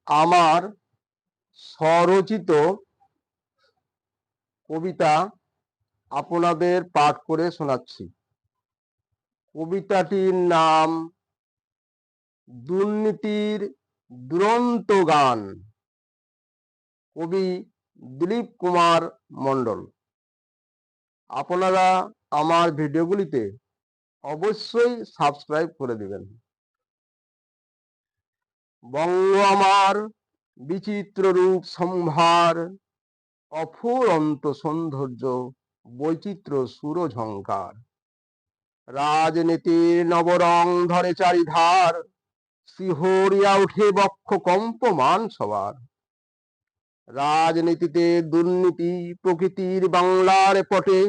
আমার স্বরচিত কবিতা আপনাদের পাঠ করে শোনাচ্ছি। কবিতাটির নাম দুর্নীতির দুরন্ত গান। কবি দিলীপ কুমার মণ্ডল। আপনারা আমার ভিডিওগুলিতে অবশ্যই সাবস্ক্রাইব করে দিবেন। বঙ্গ আমার বিচিত্র রূপ সম্ভার, অফুরন্ত সৌন্দর্য বৈচিত্র্য সুরঝঙ্কার। রাজনীতির নবরং ধরে চারিধার, শিহরিয়া উঠে বক্ষ কম্পমান সবার। রাজনীতিতে দুর্নীতি প্রকৃতির বাংলার পটে,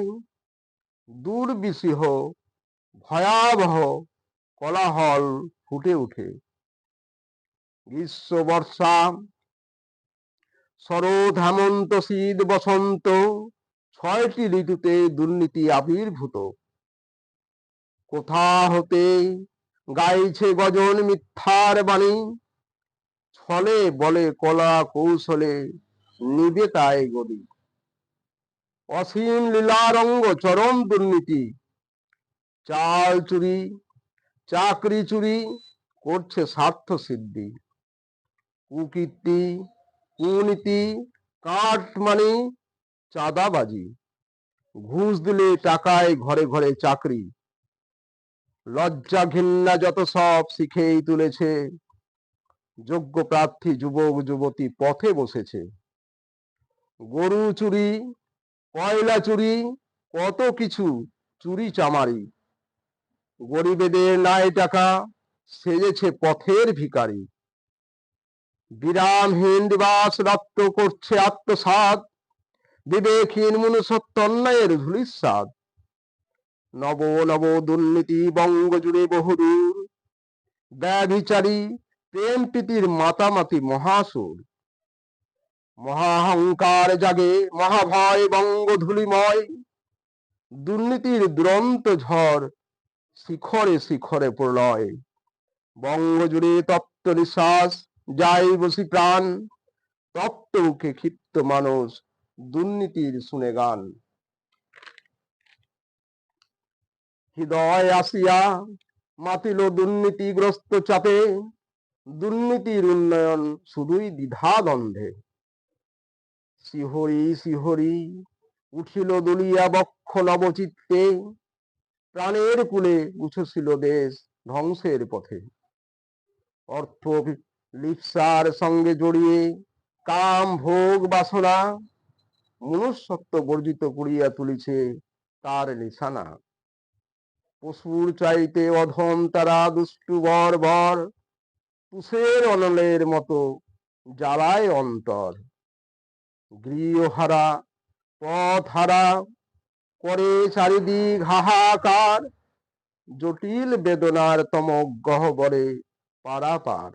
দুর্বিষহ ভয়াবহ কোলাহল ফুটে উঠে। গ্রীষ্ম বর্ষা শরৎ হেমন্ত শীত বসন্ত, 6টি ঋতুতে দুর্নীতি আবির্ভূত। কোথা হতে গাইছে গজন মিথ্যার বাণী, ছলে বলে কলা কৌশলে নিবে তাই গদি। অসীম লীলারঙ্গ চরম দুর্নীতি, চাল চুরি চাকরি চুরি করছে স্বার্থ সিদ্ধি। কুকীর্তি কুনীতি কাটমানি চাঁদাবাজি, ঘুষ দিলে টাকায় ঘরে ঘরে চাকরি। লজ্জা ঘৃণা যত সব শিখেই তুলেছে, যোগ্য প্রার্থী যুবক যুবতী পথে বসেছে। গরু চুরি কয়লা চুরি কত কিছু চুরি চামারি, গরিবেদের নাই টাকা সেজেছে পথের ভিখারি। বিরামহীন দিবাস রক্ত করছে আত্মসাৎ, বিবেকহীন মনুষ্যত্ব অন্যায়ের ধূলিসাৎ। নব নব দুর্নীতি বঙ্গ জুড়ে বহুদূর, ব্যভিচারী প্রেম প্রীতির মাতামাতি মহাসুর। মহাহংকার জাগে মহাভয় বঙ্গ ধূলিময়, দুর্নীতির দুরন্ত ঝড় শিখরে শিখরে প্রলয়। বঙ্গ জুড়ে তপ্ত নিঃশ্বাস যায় বসি প্রাণ, তপ্ত মুখে ক্ষিপ্ত মানুষ দুর্নীতির শুনে গান। হৃদয় আসিয়া মাতিল দুর্নীতিগ্রস্ত চাপে, দুর্নীতির উন্নয়ন শুধুই দ্বিধা দ্বন্দ্বে। শিহরি শিহরি উঠিল দুলিয়া বক্ষ নবচিত্তে, প্রাণের কুলে উঠেছিল দেশ ধ্বংসের পথে। অর্থ লিপ্সার সঙ্গে জড়িয়ে কাম ভোগ বাসনা, মনুষ্যত্ব বর্জিত করিয়া তুলিছে তার নিশানা। পশুর চাইতে অধম তারা দুষ্টু বর্বর, তুষের অনলের মতো জ্বালায় অন্তর। গৃহহারা পথহারা করে চারিদিক হাহাকার, জটিল বেদনার তমক গহ্বরে পারাপার।